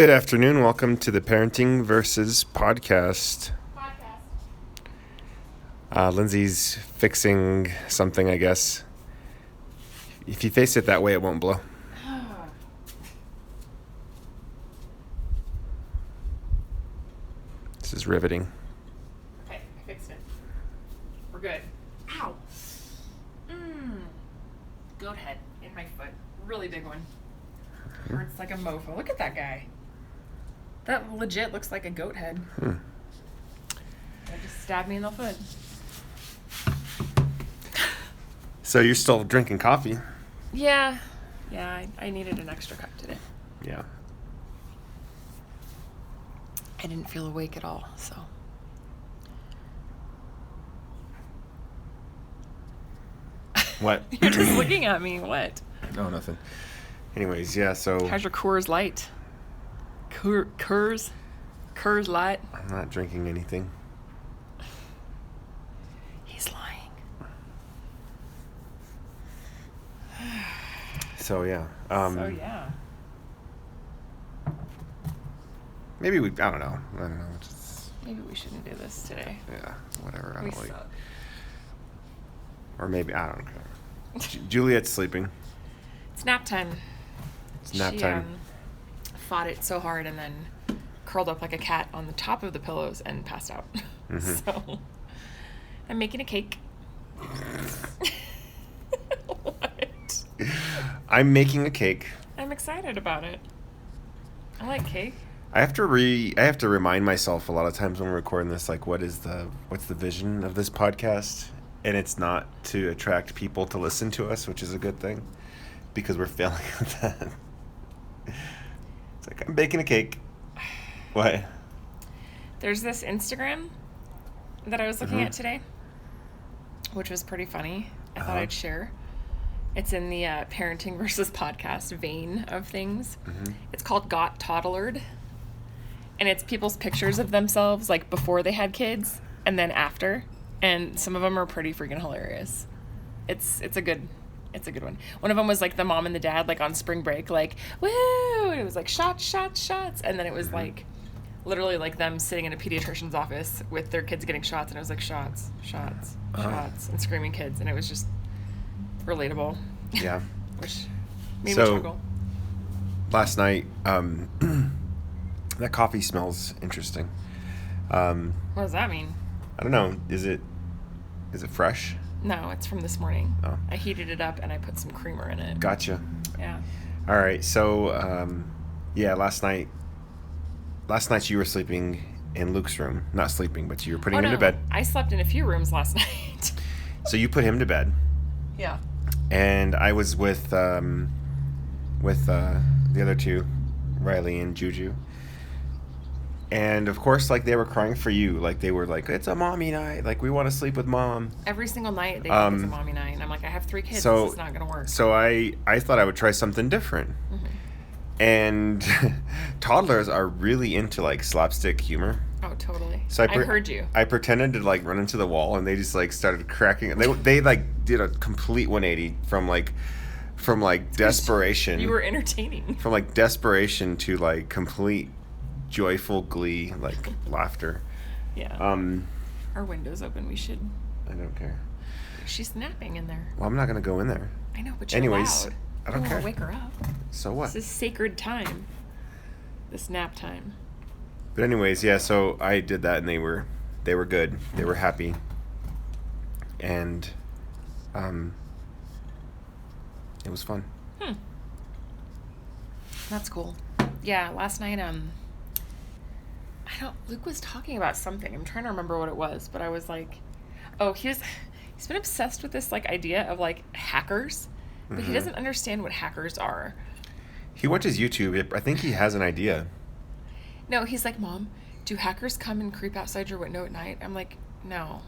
Good afternoon. Welcome to the Parenting Versus podcast. Lindsay's fixing something, I guess. If you face it that way, it won't blow. This is riveting. Okay, I fixed it. We're good. Ow! Goat head in my foot. Really big one. Hurts like a mofo. Look at that guy. That legit looks like a goat head. That just stabbed me in the foot. So you're still drinking coffee? Yeah. Yeah, I needed an extra cup today. Yeah. I didn't feel awake at all, so. What? You're just looking at me. What? No, nothing. Anyways, yeah, so... How's your Coors Light? Coors Light? I'm not drinking anything. He's lying. So, yeah. Yeah. Maybe I don't know. Just, Maybe we shouldn't do this today. yeah, whatever. I We don't like... suck. Or maybe, I don't care. Juliet's sleeping. It's nap time. It's nap She time. fought it so hard and then curled up like a cat on the top of the pillows and passed out. Mhm. So I'm making a cake. What? I'm making a cake. I'm excited about it. I like cake. I have to remind myself a lot of times when we're recording this, like, what's the vision of this podcast? And it's not to attract people to listen to us, which is a good thing, because we're failing at that. It's like, I'm baking a cake. What? There's this Instagram that I was looking at today, which was pretty funny. I thought I'd share. It's in the parenting versus podcast vein of things. It's called Got Toddlered. And it's people's pictures of themselves, like, before they had kids and then after. And some of them are pretty freaking hilarious. It's a good one. One of them was like the mom and the dad, like, on spring break, like, woo! And it was like shots, shots, shots. And then it was like literally like them sitting in a pediatrician's office with their kids getting shots, and it was like shots, shots, shots, and screaming kids, and it was just relatable. Yeah. Which made me So, chuckle. last night, that coffee smells interesting. What does that mean? I don't know. Is it fresh? No, it's from this morning. Oh. I heated it up and I put some creamer in it. Gotcha. Yeah. All right. So, yeah, last night you were sleeping in Luke's room. Not sleeping, but you were putting him to bed. I slept in a few rooms last night. So you put him to bed. Yeah. And I was with the other two, Riley and Juju. And of course, like, they were crying for you. Like, they were like, "It's a mommy night. Like, we want to sleep with mom." Every single night they think it's a mommy night, and I'm like, I have 3 kids. This is not gonna work. So I thought I would try something different. And toddlers are really into, like, slapstick humor. Oh, totally. So I heard you. I pretended to, like, run into the wall, and they just, like, started cracking. They like did a complete 180 from desperation. You were entertaining. From, like, desperation to, like, complete joyful glee, like, laughter. Yeah. Our window's open. We should. I don't care. She's napping in there. Well, I'm not gonna go in there. I know, but you're Anyways, loud. I don't care. Wake her up. So what? This is sacred time. This nap time. But anyways, yeah. So I did that, and they were good. They were happy, and it was fun. That's cool. Yeah, last night, Luke was talking about something. I'm trying to remember what it was, but I was like, oh, he's been obsessed with this, like, idea of, like, hackers, but he doesn't understand what hackers are. He watches YouTube. I think he has an idea. No, he's like, Mom, do hackers come and creep outside your window at night? I'm like, no.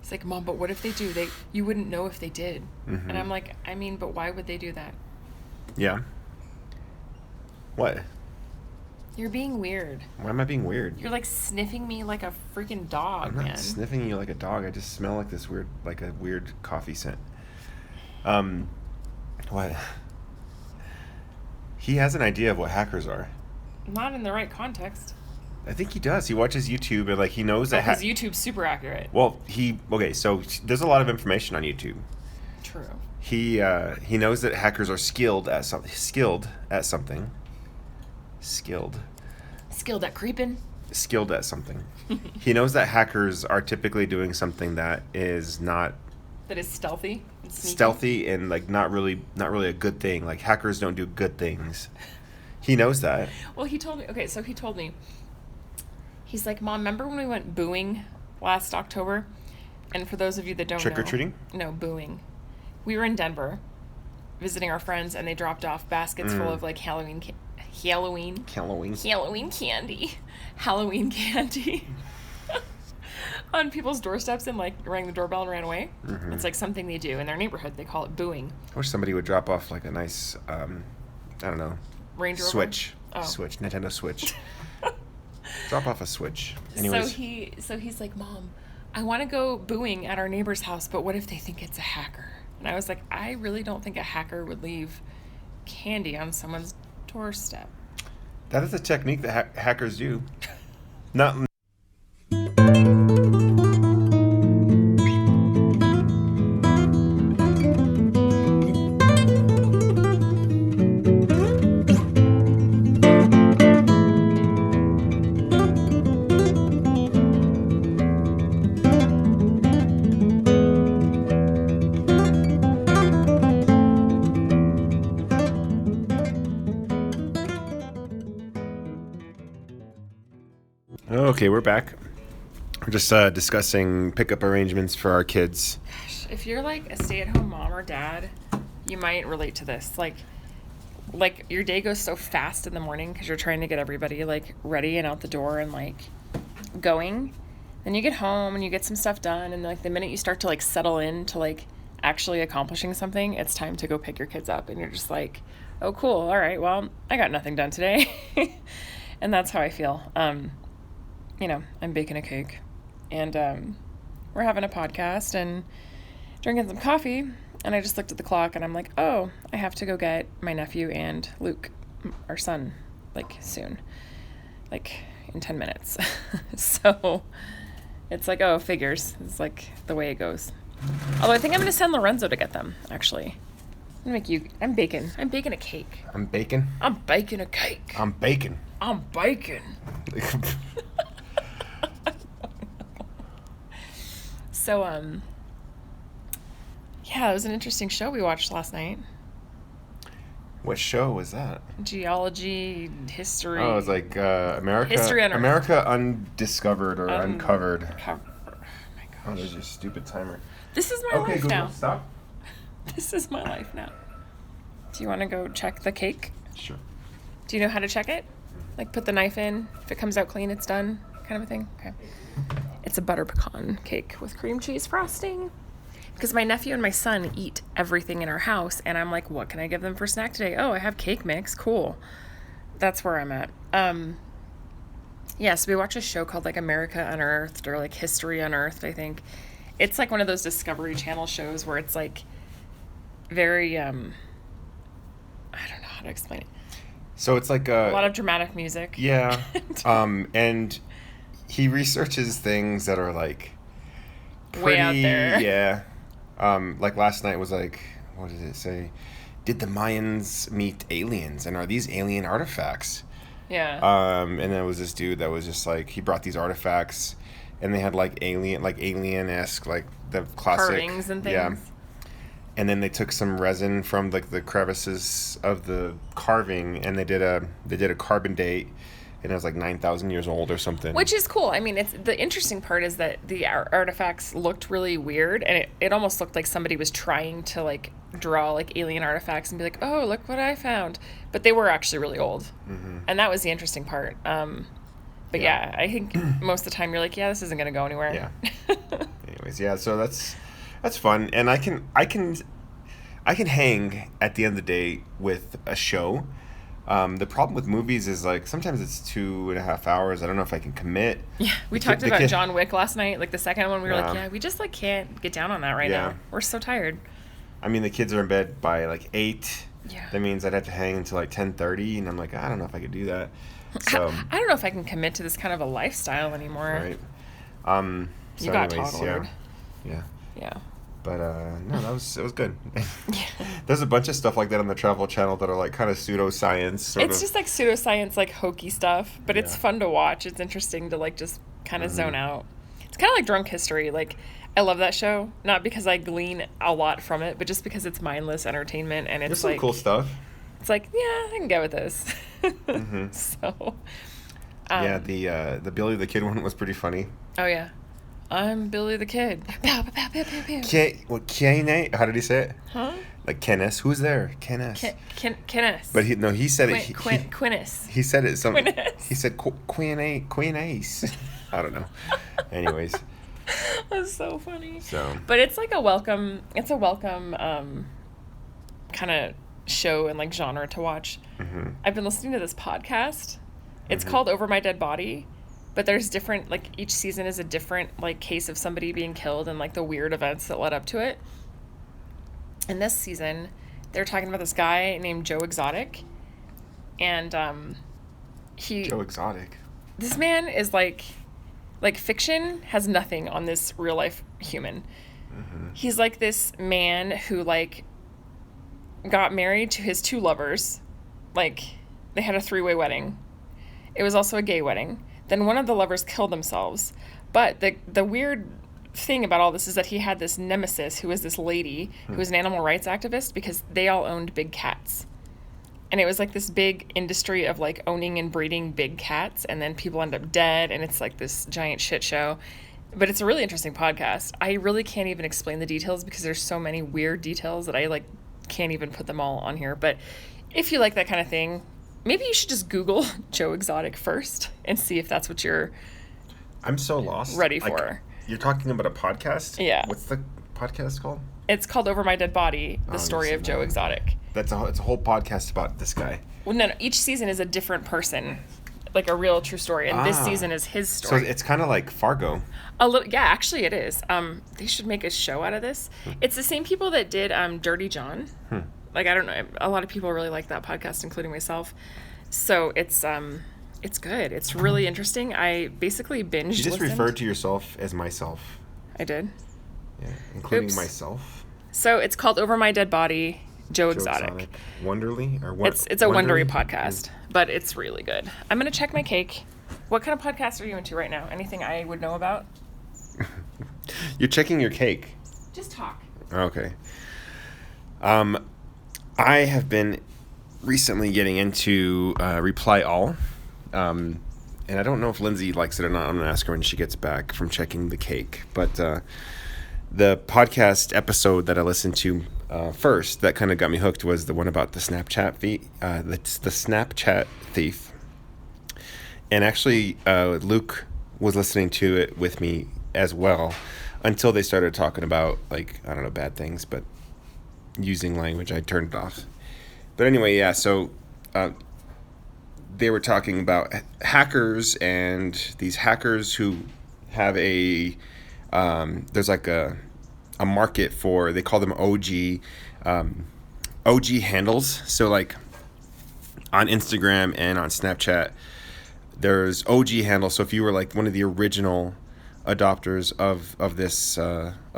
He's like, Mom, but what if they do? You wouldn't know if they did. And I'm like, I mean, but why would they do that? Yeah. What? You're being weird. Why am I being weird? You're, like, sniffing me like a freaking dog, I'm not man. sniffing you like a dog. I just smell like this weird, like a weird coffee scent. What? He has an idea of what hackers are. Not in the right context. I think he does. He watches YouTube and like he knows that. Because YouTube's super accurate. Well, so there's a lot of information on YouTube. True. He knows that hackers are skilled at something. Skilled at creeping. Skilled at something. He knows that hackers are typically doing something that is not. That is stealthy. And sneaky. Stealthy and like not really a good thing. Like hackers don't do good things. He knows that. Well, he told me. Okay, so he told me. He's like, Mom, remember when we went booing last October? And for those of you that don't know, trick-or-treating? No, booing. We were in Denver visiting our friends, and they dropped off baskets full of like Halloween candy on people's doorsteps, and like rang the doorbell and ran away. Mm-hmm. It's like something they do in their neighborhood. They call it booing. I wish somebody would drop off like a nice, I don't know, Range Rover? Switch. Oh. Switch, Nintendo Switch. Drop off a Switch. Anyways. So he's like, Mom, I want to go booing at our neighbor's house, but what if they think it's a hacker? And I was like, I really don't think a hacker would leave candy on someone's doorstep. That is a technique that hackers do. Not. Okay, we're back. We're just discussing pickup arrangements for our kids. Gosh, if you're like a stay-at-home mom or dad, you might relate to this. Like your day goes so fast in the morning because you're trying to get everybody like ready and out the door and like going. Then you get home and you get some stuff done, and like the minute you start to like settle into like actually accomplishing something, it's time to go pick your kids up, and you're just like, oh cool, all right, well, I got nothing done today. And that's how I feel. I'm baking a cake, and we're having a podcast and drinking some coffee, and I just looked at the clock, and I'm like, oh, I have to go get my nephew and Luke, our son, like soon, like in 10 minutes. So it's like, oh, figures. It's like the way it goes. Although I think I'm going to send Lorenzo to get them, actually. I'm baking a cake. I'm baking a cake. I'm baking. So, yeah, it was an interesting show we watched last night. What show was that? Geology, history. Oh, it was like America. History on Earth. America Undiscovered or Uncovered. Oh my gosh. Oh, there's your stupid timer. This is my life Google, now. Stop. This is my life now. Do you want to go check the cake? Sure. Do you know how to check it? Like put the knife in. If it comes out clean, it's done. Kind of a thing. Okay. It's a butter pecan cake with cream cheese frosting. Because my nephew and my son eat everything in our house, and I'm like, what can I give them for snack today? Oh, I have cake mix. Cool. That's where I'm at. Yeah, so we watch a show called like America Unearthed or like History Unearthed, I think. It's like one of those Discovery Channel shows where it's like very, I don't know how to explain it. So it's like a lot of dramatic music. Yeah. And he researches things that are like pretty, way out there. Yeah. Like last night was like, what did it say? Did the Mayans meet aliens, and are these alien artifacts? Yeah. And there was this dude that was just like, he brought these artifacts, and they had like alien-esque, like the classic carvings and things. Yeah. And then they took some resin from like the crevices of the carving, and they did a carbon date, and it was like 9,000 years old or something. Which is cool. I mean, it's the interesting part is that the artifacts looked really weird, and it almost looked like somebody was trying to like draw like alien artifacts and be like, oh, look what I found. But they were actually really old. Mm-hmm. And that was the interesting part. But yeah, I think most of the time you're like, yeah, this isn't going to go anywhere. Yeah. Anyways, yeah, so that's fun, and I can hang at the end of the day with a show. The problem with movies is like sometimes it's 2.5 hours. I don't know if I can commit. Yeah, we talked about John Wick last night. Like the second one, we were like, yeah, we just like can't get down on that right now. We're so tired. I mean, the kids are in bed by like 8. Yeah. That means I'd have to hang until like 10:30, and I'm like, I don't know if I could do that. So I don't know if I can commit to this kind of a lifestyle anymore. right. So You got anyways, toddlered. yeah. Yeah. But no, it was good. There's a bunch of stuff like that on the Travel Channel that are like kind of pseudoscience. It's just like pseudoscience, like hokey stuff, but it's Yeah. fun to watch. It's interesting to like just kind of zone out. It's kind of like Drunk History. Like, I love that show, not because I glean a lot from it, but just because it's mindless entertainment and There's it's some like cool stuff. It's like, yeah, I can get with this. So, Yeah, the Billy the Kid one was pretty funny. oh yeah, I'm Billy the Kid. Pow, pow, pow, pow, pow, pow. Kene? How did he say it? Huh? Like Kenneth? Who's there? Kenneth. Quinnis. But he said it. Quinnis. He said it something. Quinnis. He said Queen Ace. I don't know. Anyways, That's so funny. so But it's like a welcome. It's a welcome kind of show and like genre to watch. I've been listening to this podcast. It's called Over My Dead Body, but there's different, like, each season is a different like case of somebody being killed and like the weird events that led up to it. And this season, they're talking about this guy named Joe Exotic, and Joe Exotic. this man is like fiction has nothing on this real life human. He's like this man who like got married to his two lovers. Like, they had a 3-way wedding. It was also a gay wedding. Then one of the lovers killed themselves. But the weird thing about all this is that he had this nemesis who was this lady who was an animal rights activist because they all owned big cats. And it was like this big industry of like owning and breeding big cats, and then people end up dead, and it's like this giant shit show. But it's a really interesting podcast. I really can't even explain the details because there's so many weird details that I like can't even put them all on here. But if you like that kind of thing, maybe you should just Google Joe Exotic first and see if that's what you're I'm so lost. ready Like, for. you're talking about a podcast? Yeah. What's the podcast called? It's called Over My Dead Body, the story yes, of Joe no. Exotic. It's a whole podcast about this guy. Well, no, each season is a different person, like a real true story, and this season is his So story. it's kind of like Fargo. A little, yeah, actually it is. They should make a show out of this. It's the same people that did Dirty John. Like, I don't know, a lot of people really like that podcast, including myself. So it's good. It's really interesting. I basically binged. You just listened. referred to yourself as myself. I did. Yeah, including Oops. myself. So it's called Over My Dead Body, Joe Exotic. Wonderly? Or what? It's a Wondery podcast, but it's really good. I'm going to check my cake. What kind of podcast are you into right now? Anything I would know about? You're checking your cake. Just talk. Okay. I have been recently getting into Reply All. And I don't know if Lindsay likes it or not. I'm going to ask her when she gets back from checking the cake. But the podcast episode that I listened to first that kind of got me hooked was the one about the Snapchat the Snapchat thief. And actually, Luke was listening to it with me as well until they started talking about, like, I don't know, bad things, but using language, I turned it off. But anyway, yeah, so they were talking about hackers and these hackers who have there's like a market for, they call them OG handles. So like on Instagram and on Snapchat, there's OG handles. So if you were like one of the original adopters of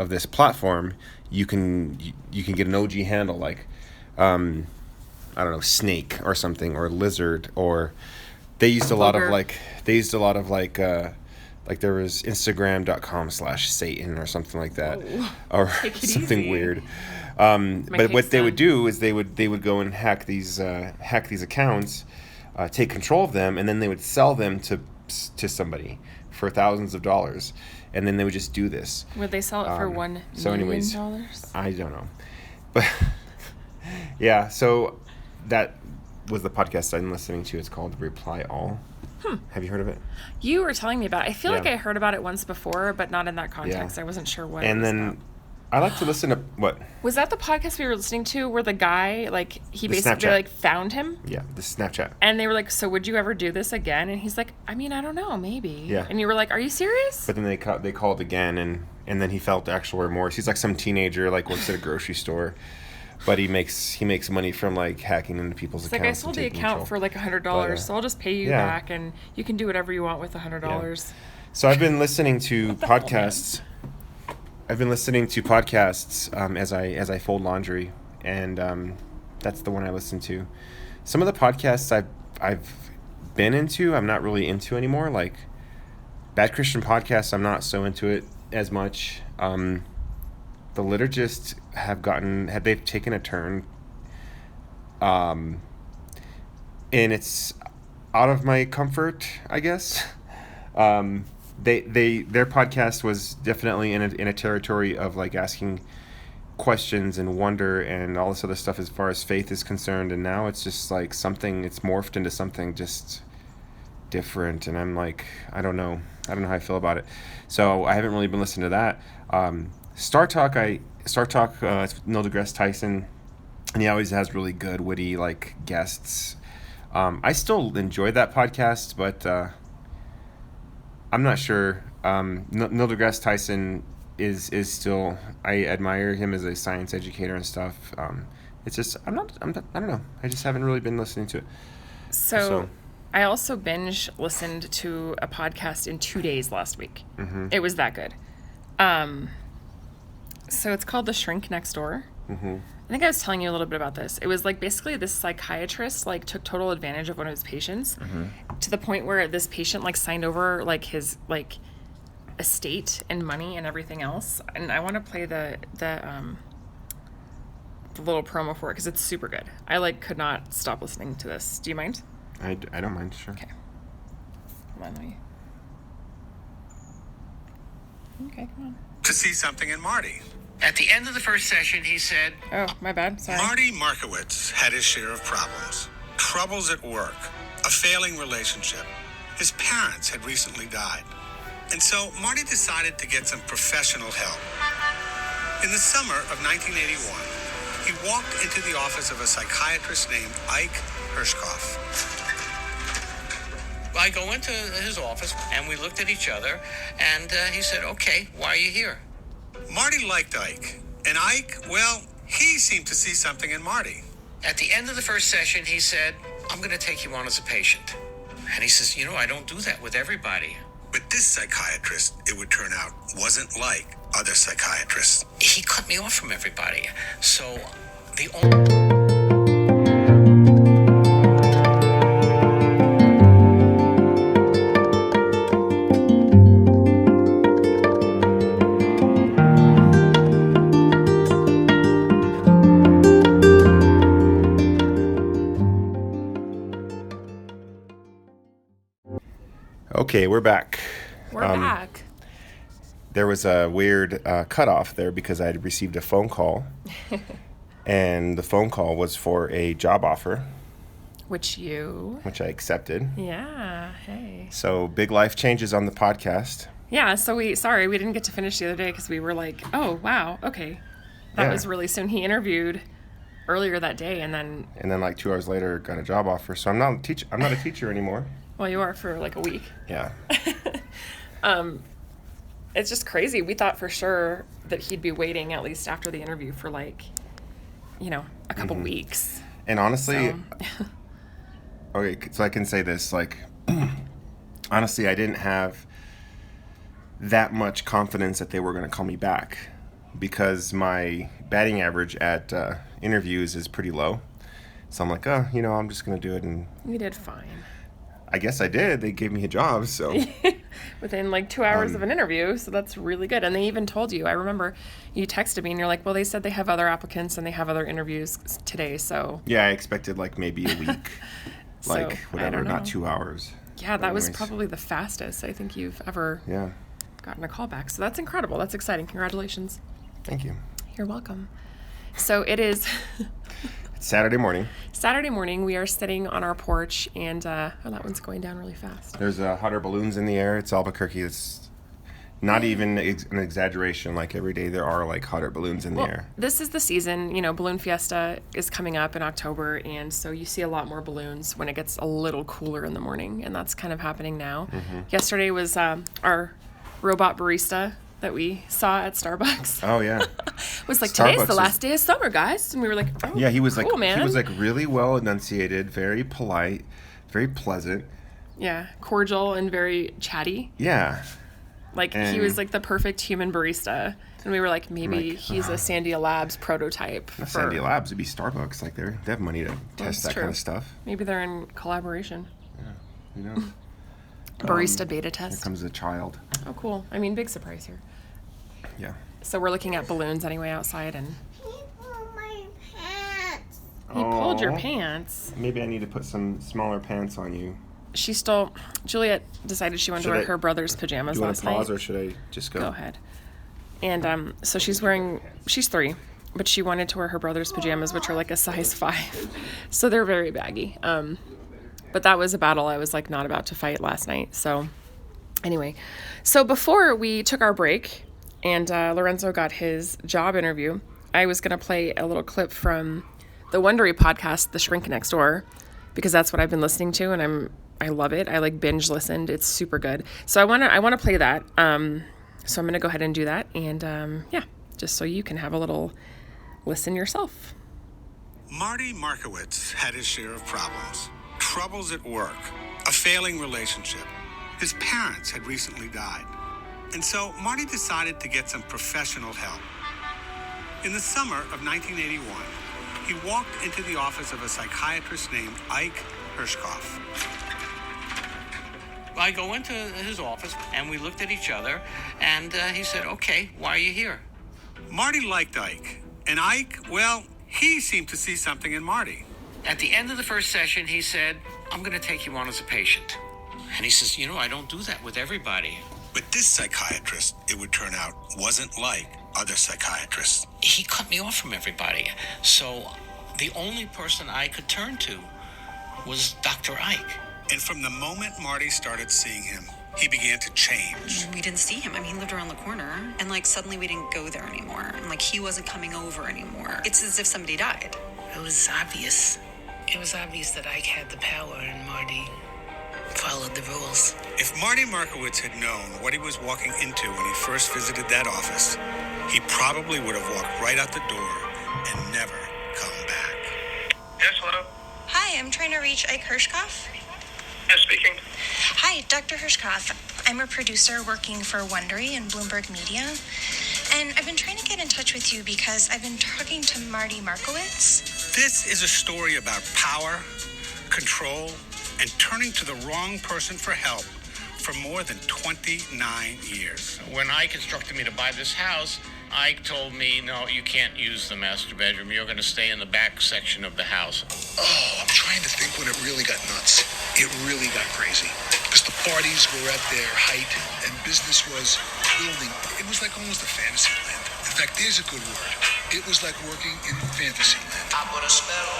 this platform, you can get an OG handle, like I don't know, snake or something, or lizard, or they used a lot of like there was Instagram.com/Satan or something like that. Oh, or easy. something weird. But what cake's they would done. do is they would go and hack these accounts, take control of them, and then they would sell them to somebody for thousands of dollars, and then they would just do this. Would they sell it for $1 anyways, million? I don't know, but yeah. So that was the podcast I'm listening to. It's called Reply All. Have you heard of it? You were telling me about it. I feel like Yeah. I heard about it once before, but not in that context. Yeah. I wasn't sure what And it was then about. I like to listen to what? Was that the podcast we were listening to where the guy, like, he The basically, Snapchat. like, found him? Yeah, the Snapchat. And they were like, so would you ever do this again? And he's like, I mean, I don't know, maybe. Yeah. And you were like, are you serious? But then they called again, and then he felt actual remorse. He's like some teenager, like works at a grocery store. but he makes money from like hacking into people's It's accounts. like I sold the account for like $100, so I'll just pay you back, and you can do whatever you want with $100. Yeah. So I've been listening to podcasts. As I fold laundry, and that's the one I listen to. Some of the podcasts I've been into, I'm not really into anymore. Like Bad Christian podcasts, I'm not so into it as much. The liturgists they've taken a turn, and it's out of my comfort, I guess. Their podcast was definitely in a territory of like asking questions and wonder and all this other stuff as far as faith is concerned, and now it's just like it's morphed into something just different, and I'm like, I don't know how I feel about it. So I haven't really been listening to that. Star Talk, it's Neil deGrasse Tyson, and he always has really good, witty like guests. I still enjoy that podcast, but I'm not sure. Neil deGrasse Tyson is still, I admire him as a science educator and stuff. It's just I don't know. I just haven't really been listening to it. So I also binge listened to a podcast in 2 days last week. Mm-hmm. It was that good. So it's called The Shrink Next Door. Mm-hmm. I think I was telling you a little bit about this. It was like basically this psychiatrist like took total advantage of one of his patients, to the point where this patient like signed over like his like estate and money and everything else. And I want to play the little promo for it because it's super good. I like could not stop listening to this. Do you mind? I don't mind, sure. Okay. Come on, let me. Okay, come on. To see something in Marty. At the end of the first session, he said, Oh, my bad. Sorry. Marty Markowitz had his share of problems. Troubles at work, a failing relationship. His parents had recently died. And so Marty decided to get some professional help. In the summer of 1981, he walked into the office of a psychiatrist named Ike Hirschkoff. I go into his office, and we looked at each other, and he said, okay, why are you here? Marty liked Ike. And Ike, well, he seemed to see something in Marty. At the end of the first session, he said, I'm going to take you on as a patient. And he says, I don't do that with everybody. But this psychiatrist, it would turn out, wasn't like other psychiatrists. He cut me off from everybody. So the only... Okay, we're back. We're back. There was a weird cutoff there because I had received a phone call, and the phone call was for a job offer, Which I accepted. Yeah, hey. So big life changes on the podcast. Yeah, so we didn't get to finish the other day because we were like, oh, wow, okay. That was really soon. He interviewed earlier that day, and then like 2 hours later got a job offer. So I'm not a teacher anymore. Well, you are for like a week. Yeah. It's just crazy. We thought for sure that he'd be waiting at least after the interview for like, a couple weeks. And honestly, okay, so I can say this, like, honestly, I didn't have that much confidence that they were going to call me back because my batting average at interviews is pretty low. So I'm like, I'm just going to do it. And You did fine. I guess I did. They gave me a job, so. Within like 2 hours of an interview, so that's really good. And they even told you, I remember you texted me and you're like, well, they said they have other applicants and they have other interviews today, so. Yeah, I expected like maybe a week. Like, So, whatever, not 2 hours. Yeah, that was anyways. probably the fastest I think you've ever gotten a call back. So that's incredible. That's exciting. Congratulations. Thank you. You're welcome. So it is It's Saturday morning. Saturday morning. We are sitting on our porch, and that one's going down really fast. There's hot air balloons in the air. It's Albuquerque. It's not even an exaggeration. Like every day there are like hot air balloons in the air. This is the season. Balloon Fiesta is coming up in October, and so you see a lot more balloons when it gets a little cooler in the morning, and that's kind of happening now. Yesterday was our robot barista that we saw at Starbucks. Oh yeah. Was like, Starbucks today's the last day of summer, guys. And we were like, oh, yeah, he was cool, like man. he was like really well enunciated, very polite, very pleasant. Yeah, cordial and very chatty. Yeah. Like, he was like the perfect human barista. And we were like, maybe he's a Sandia Labs prototype. Not Sandia Labs, it'd be Starbucks. Like, they have money to test that true. kind of stuff. Maybe they're in collaboration. Yeah, who knows? Barista beta test. Here comes the child. Oh, cool. I mean, big surprise here. Yeah. So we're looking at balloons anyway outside, and He pulled my pants. he pulled your Aw. pants. Maybe I need to put some smaller pants on you. Juliet decided she wanted to wear her brother's pajamas Do you want last to pause night. or should I just go? Go ahead. And so she's 3, but she wanted to wear her brother's pajamas, which are like a size 5. So they're very baggy. But that was a battle I was like not about to fight last night. So anyway, so before we took our break and Lorenzo got his job interview, I was going to play a little clip from the Wondery podcast, The Shrink Next Door, because that's what I've been listening to, and I love it. I like binge listened. It's super good. So I want to play that. So I'm going to go ahead and do that. And yeah, just so you can have a little listen yourself. Marty Markowitz had his share of problems. Troubles at work, a failing relationship. His parents had recently died. And so Marty decided to get some professional help. In the summer of 1981, he walked into the office of a psychiatrist named Ike Hirschkoff. I go into his office, and we looked at each other, and he said, okay, why are you here? Marty liked Ike, and Ike, well, he seemed to see something in Marty. At the end of the first session, he said, I'm going to take you on as a patient. And he says, I don't do that with everybody. But this psychiatrist, it would turn out, wasn't like other psychiatrists. He cut me off from everybody. So the only person I could turn to was Dr. Ike. And from the moment Marty started seeing him, he began to change. We didn't see him. I mean, he lived around the corner, and suddenly we didn't go there anymore. And he wasn't coming over anymore. It's as if somebody died. It was obvious. It was obvious that Ike had the power and Marty followed the rules. If Marty Markowitz had known what he was walking into when he first visited that office, he probably would have walked right out the door and never come back. Yes, hello? Hi, I'm trying to reach Ike Hirschkoff. Yes, speaking. Hi, Dr. Hirschkoff. I'm a producer working for Wondery and Bloomberg Media. And I've been trying to get in touch with you because I've been talking to Marty Markowitz. This is a story about power, control, and turning to the wrong person for help for more than 29 years. When Ike instructed me to buy this house, Ike told me, no, you can't use the master bedroom. You're going to stay in the back section of the house. Oh, I'm trying to think when it really got nuts. It really got crazy. Because the parties were at their height and business was building. It was like almost a fantasy land. In fact, there's a good word. It was like working in fantasy land. I put a spell.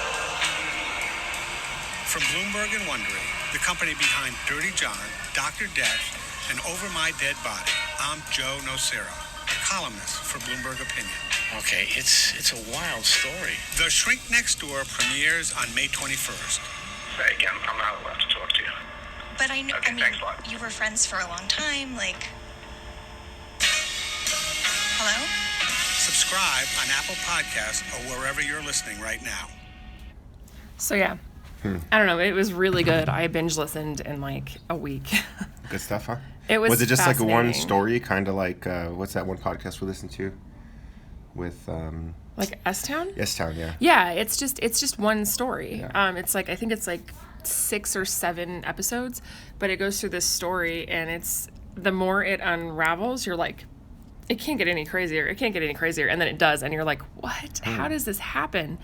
From Bloomberg and Wondery, the company behind Dirty John, Dr. Death, and Over My Dead Body, I'm Joe Nocera, a columnist for Bloomberg Opinion. Okay, it's a wild story. The Shrink Next Door premieres on May 21st. Say again, I'm not allowed to talk to you. But I know, Okay, I mean, thanks a lot. you were friends for a long time. Hello? Subscribe on Apple Podcasts or wherever you're listening right now. So yeah, I don't know. It was really good. I binge listened in a week. Good stuff, huh? It was it just like a one fascinating. story, kind of like what's that one podcast we listened to with Like S-Town? S-Town, yeah. Yeah, it's just one story. Yeah. It's I think it's 6 or 7 episodes, but it goes through this story, and it's the more it unravels, you're like, it can't get any crazier. It can't get any crazier, and then it does, and you're like, what? How does this happen?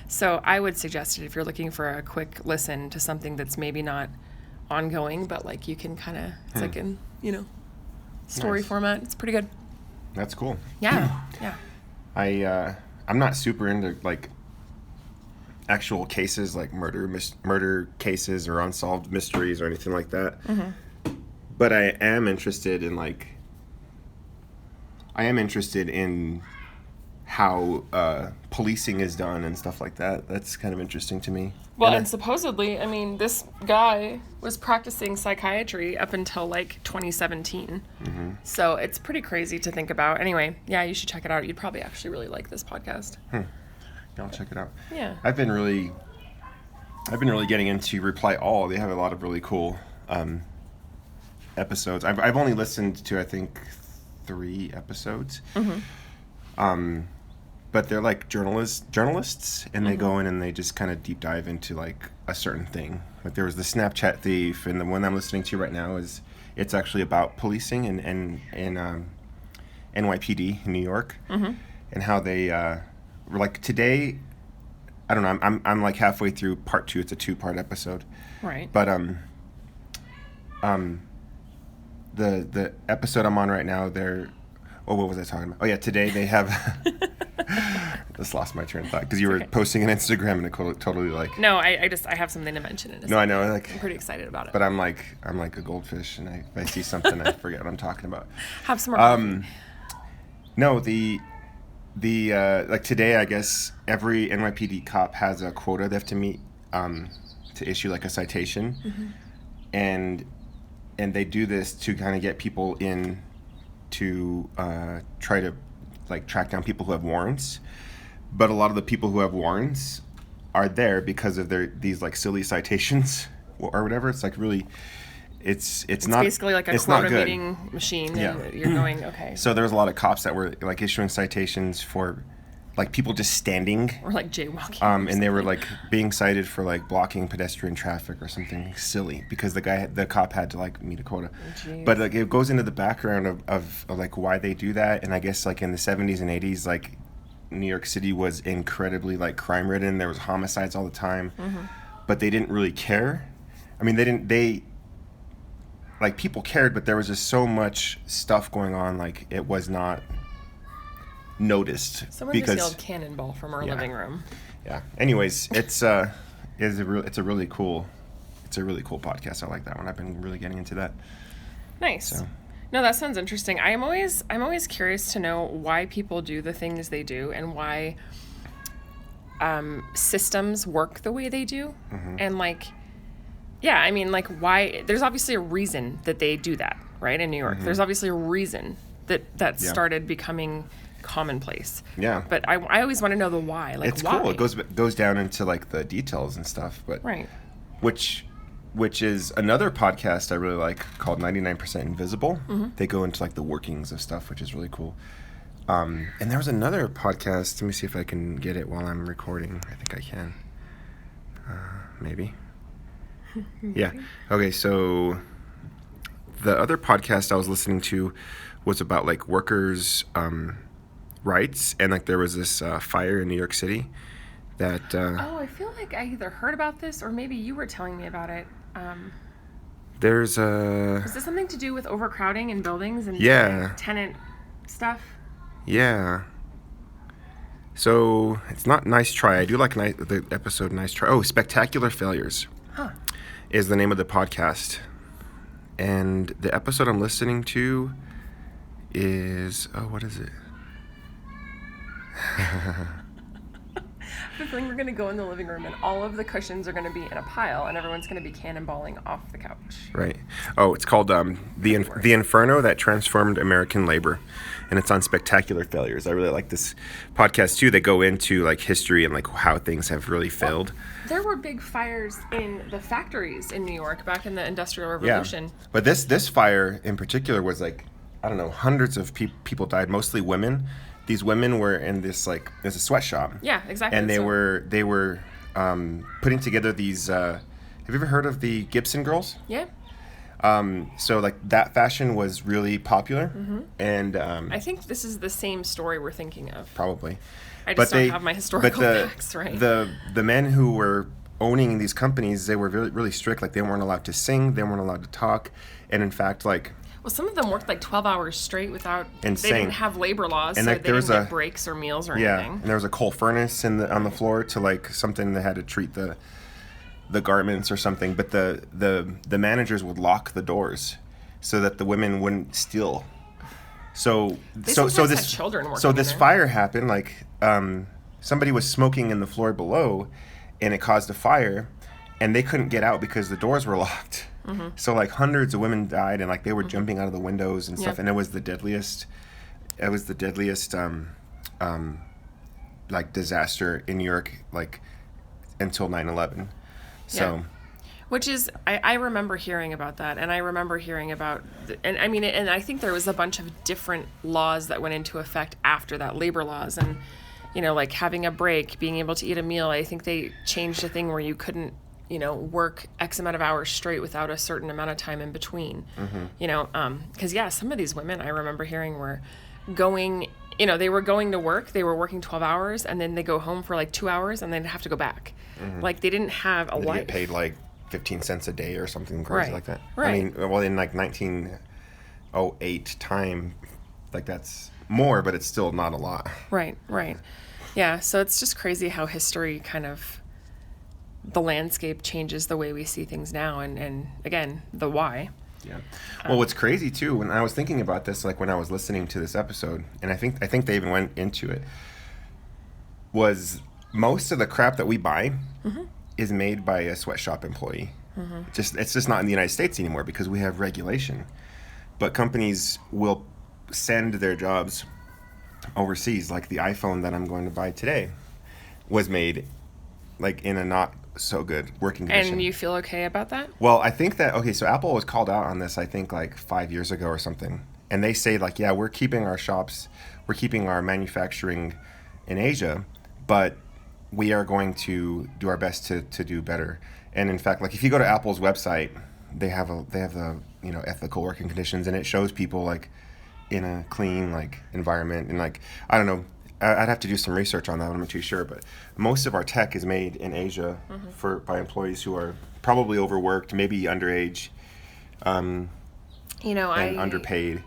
So I would suggest it if you're looking for a quick listen to something that's maybe not ongoing, but you can kind of it's like in story Nice. format. It's pretty good. That's cool. Yeah, yeah. I'm not super into actual cases like murder cases or unsolved mysteries or anything like that. Mm-hmm. But I am interested in how policing is done and stuff like that. That's kind of interesting to me. Well, and supposedly, I mean, this guy was practicing psychiatry up until like 2017. Mm-hmm. So it's pretty crazy to think about. Anyway, yeah, you should check it out. You'd probably actually really like this podcast. I'll check it out. Yeah. I've been really getting into Reply All. They have a lot of really cool episodes. I've only listened to, I think, 3 episodes. Mm-hmm. But they're like journalists, and they go in and they just kind of deep dive into like a certain thing. Like there was the Snapchat thief, and the one I'm listening to right now it's actually about policing in NYPD in New York, and how they were like today. I don't know. I'm like halfway through part 2. It's a 2-part episode. Right. But the episode I'm on right now, what was I talking about? Oh yeah, today they have. Just lost my train of thought because you were posting on Instagram and it totally like. No, I have something to mention in a second. No, I know. Like, I'm pretty excited about it. But I'm like a goldfish, and if I see something, I forget what I'm talking about. Have some more coffee. No, the like today, I guess every NYPD cop has a quota they have to meet to issue like a citation, and they do this to kind of get people in to try to like track down people who have warrants. But a lot of the people who have warrants are there because of these like silly citations or whatever. It's like really, it's not basically like a quota meeting machine. Yeah. And you're going, okay. So there's a lot of cops that were like issuing citations for like people just standing. Or like jaywalking. And they were like being cited for like blocking pedestrian traffic or something silly because the cop had to like meet a quota. But like it goes into the background of like why they do that. And I guess like in the 70s and 80s, like New York City was incredibly like crime ridden. There was homicides all the time, but they didn't really care. I mean, they like people cared, but there was just so much stuff going on. Like it was not noticed. Someone just yelled cannonball from our living room. Yeah. Anyways, it's a really cool podcast. I like that one. I've been really getting into that. Nice. So. No, that sounds interesting. I'm always curious to know why people do the things they do and why systems work the way they do. And like, yeah, I mean, like why? There's obviously a reason that they do that, right? In New York, there's obviously a reason that started becoming commonplace. Yeah. But I always want to know the why. Like, it's why? cool. It goes down into like the details and stuff. But right. Which is another podcast I really like called 99% Invisible. They go into like the workings of stuff, which is really cool. And there was another podcast. Let me see if I can get it while I'm recording. I think I can. Maybe. Yeah. Okay, so the other podcast I was listening to was about like workers' rights, and like there was this fire in New York City that I feel like I either heard about this or maybe you were telling me about it. There's Is this something to do with overcrowding in buildings and tenant stuff? Yeah. So it's not Nice Try. I do like the episode Nice Try. Oh, Spectacular Failures is the name of the podcast. And the episode I'm listening to is, what is it? I have a feeling we're going to go in the living room and all of the cushions are going to be in a pile and everyone's going to be cannonballing off the couch. Right. Oh, it's called The Inferno That Transformed American Labor. And it's on Spectacular Failures. I really like this podcast, too. They go into, like, history and, like, how things have really failed. There were big fires in the factories in New York back in the Industrial Revolution. Yeah. But this fire in particular was, like, I don't know, hundreds of people died, mostly women. These women were in this, like, there's a sweatshop. Yeah, exactly. And they were putting together these, have you ever heard of the Gibson Girls? Yeah. So, like, that fashion was really popular. And I think this is the same story we're thinking of. Probably. I just don't have my historical facts, right? The men who were owning these companies, they were really, really strict. Like, they weren't allowed to sing. They weren't allowed to talk. And, in fact, like... Well, some of them worked like 12 hours straight without... Insane. They didn't have labor laws, and so like, they didn't get breaks or meals or anything. And there was a coal furnace on the floor to, like, something that had to treat the garments or something. But the managers would lock the doors so that the women wouldn't steal So They so sometimes this had children working so in this there. fire happened. Like somebody was smoking in the floor below, and it caused a fire, and they couldn't get out because the doors were locked. Mm-hmm. So like hundreds of women died, and like they were jumping out of the windows and stuff, Yep. and it was the deadliest. It was the deadliest like disaster in New York like until 9/11. So. Yeah. Which is, I remember hearing about that, and I remember hearing about, and I mean, and I think there was a bunch of different laws that went into effect after that, labor laws, and, you know, like having a break, being able to eat a meal. I think they changed a thing where you couldn't, you know, work X amount of hours straight without a certain amount of time in between, you know, because, yeah, some of these women I remember hearing were going, you know, they were going to work, they were working 12 hours, and then they go home for like 2 hours, and then have to go back. Like, they didn't have a They life. get paid like 15 cents a day or something crazy Right. like that. Right. I mean, well, in like 1908 time, like that's more, but it's still not a lot. Right, right. Yeah, so it's just crazy how history kind of, the landscape changes the way we see things now, and again, the why. Yeah. Well, what's crazy too, when I was thinking about this, like when I was listening to this episode, and I think they even went into it, was most of the crap that we buy is made by a sweatshop employee. It's just not in the United States anymore because we have regulation. But companies will send their jobs overseas. Like the iPhone that I'm going to buy today was made like in a not so good working condition. And you feel okay about that? Well, I think that, okay, so Apple was called out on this, I think like 5 years ago or something. And they say like, yeah, we're keeping our shops, we're keeping our manufacturing in Asia, but we are going to do our best to do better. And in fact, like if you go to Apple's website, they have the, you know, ethical working conditions, and it shows people like in a clean like environment, and like, I don't know, I'd have to do some research on that. I'm not too sure, but most of our tech is made in Asia by employees who are probably overworked, maybe underage, You know, and underpaid.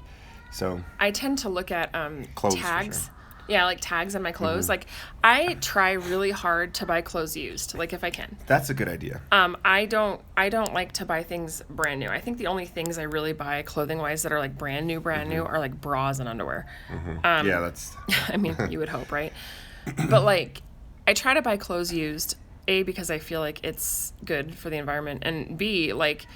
So I tend to look at Clothes, for tags. sure. Yeah, like tags on my clothes. Like, I try really hard to buy clothes used, like if I can. that's a good idea. I don't like to buy things brand new. I think the only things I really buy clothing wise that are like brand new are like bras and underwear. Yeah, that's I mean, you would hope, right? But like, I try to buy clothes used, A, because I feel like it's good for the environment, and B, like,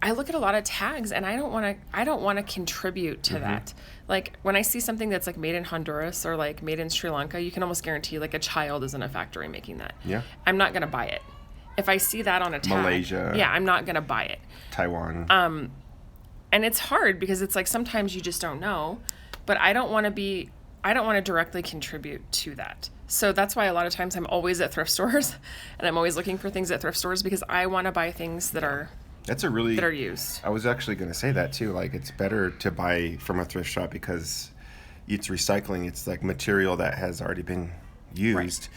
I look at a lot of tags and I don't want to contribute to that. Like when I see something that's like made in Honduras or like made in Sri Lanka, you can almost guarantee like a child is in a factory making that. Yeah. I'm not going to buy it. If I see that on a tag, Malaysia. yeah, I'm not going to buy it. Taiwan. And it's hard because it's like sometimes you just don't know, but I don't want to directly contribute to that. So that's why a lot of times I'm always at thrift stores and I'm always looking for things at thrift stores because I want to buy things that are used. I was actually going to say that too. Like, it's better to buy from a thrift shop because it's recycling. It's like material that has already been used,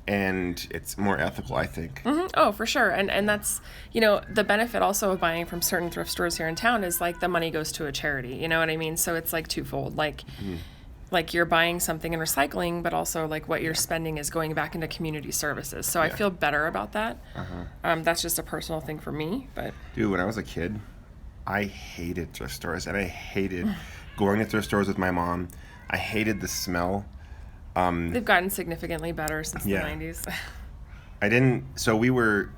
and it's more ethical, I think. Oh, for sure. And that's, you know, the benefit also of buying from certain thrift stores here in town is like the money goes to a charity. You know what I mean? So it's like twofold. Like you're buying something and recycling, but also like what you're spending is going back into community services. So I feel better about that. That's just a personal thing for me. But Dude, when I was a kid, I hated thrift stores, and I hated going to thrift stores with my mom. I hated the smell. they've gotten significantly better since the 90s. I didn't. So we were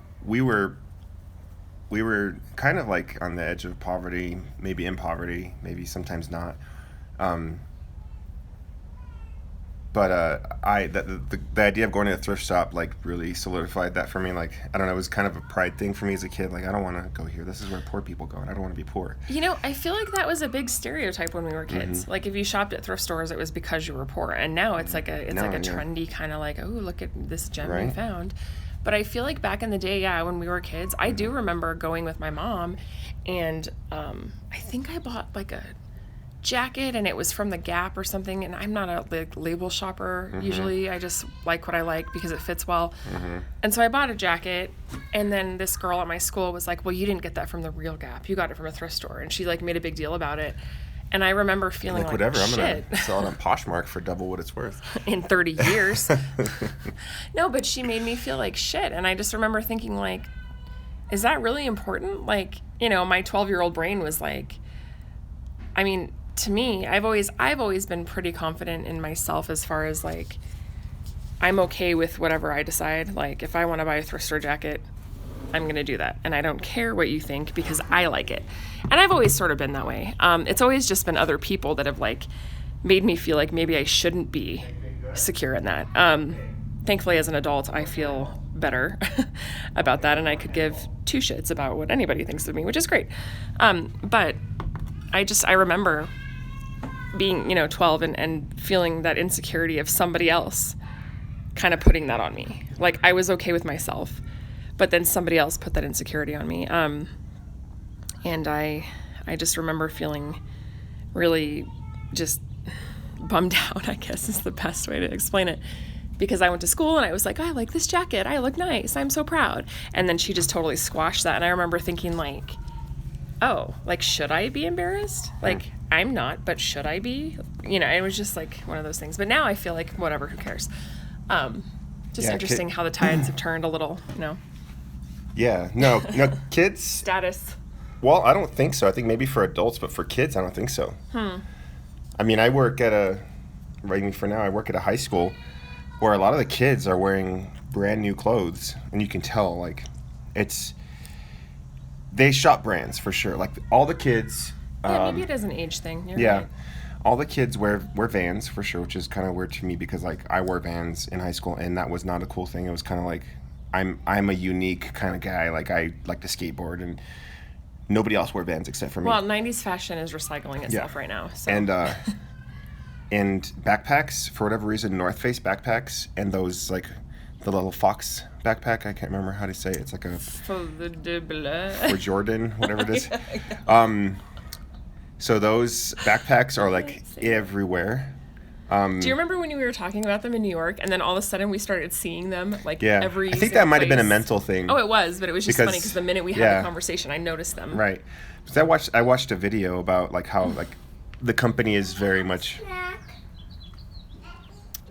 kind of like on the edge of poverty, maybe in poverty, maybe sometimes not. But the idea of going to a thrift shop like really solidified that for me. Like, I don't know, it was kind of a pride thing for me as a kid. Like, I don't want to go here. This is where poor people go, and I don't want to be poor. You know, I feel like that was a big stereotype when we were kids. Like if you shopped at thrift stores, it was because you were poor, and now it's like a trendy kind of like, oh, look at this gem we found. But I feel like back in the day, when we were kids, I do remember going with my mom, and I think I bought like a jacket, and it was from the Gap or something, and I'm not a label shopper usually. I just like what I like because it fits well. And so I bought a jacket, and then this girl at my school was like, well, you didn't get that from the real Gap, you got it from a thrift store, and she like made a big deal about it. And I remember feeling like whatever, shit. I'm gonna sell it on Poshmark for double what it's worth in 30 years. No, but she made me feel like shit, and I just remember thinking like, is that really important? Like, you know, my 12-year-old brain was like, I mean, to me, I've always been pretty confident in myself as far as like, I'm okay with whatever I decide. Like, if I want to buy a thrift store jacket, I'm going to do that. And I don't care what you think because I like it. And I've always sort of been that way. It's always just been other people that have like made me feel like maybe I shouldn't be secure in that. Thankfully, as an adult, I feel better about that. And I could give two shits about what anybody thinks of me, which is great. But I remember being, 12 and feeling that insecurity of somebody else kind of putting that on me. Like, I was okay with myself, but then somebody else put that insecurity on me. And I just remember feeling really just bummed out, I guess is the best way to explain it. Because I went to school and I was like, I like this jacket. I look nice. I'm so proud. And then she just totally squashed that. And I remember thinking like, oh, like, should I be embarrassed? Like, I'm not, but should I be? It was just like one of those things. But now I feel like whatever, who cares? Interesting how the tides have turned a little, Yeah, no, kids. Status. Well, I don't think so. I think maybe for adults, but for kids, I don't think so. I mean, I work at a high school where a lot of the kids are wearing brand new clothes, and you can tell, like, they shop brands for sure. Like, all the kids. Yeah, maybe it is an age thing. You're yeah. Right. All the kids wear Vans for sure, which is kind of weird to me because, like, I wore Vans in high school, and that was not a cool thing. It was kind of like, I'm a unique kind of guy. Like, I like to skateboard, and nobody else wore Vans except for me. Well, 90s fashion is recycling itself right now. So. And backpacks, for whatever reason, North Face backpacks, and those, like, the little fox backpack, I can't remember how to say it. It's like a... For Jordan, whatever it is. Yeah. So those backpacks are, like, everywhere. Do you remember when we were talking about them in New York, and then all of a sudden we started seeing them, like, every I think that might have been a mental thing. Oh, it was, but it was just funny because the minute we had the conversation, I noticed them. Right. Because I watched a video about, like, how, like, the company is very much...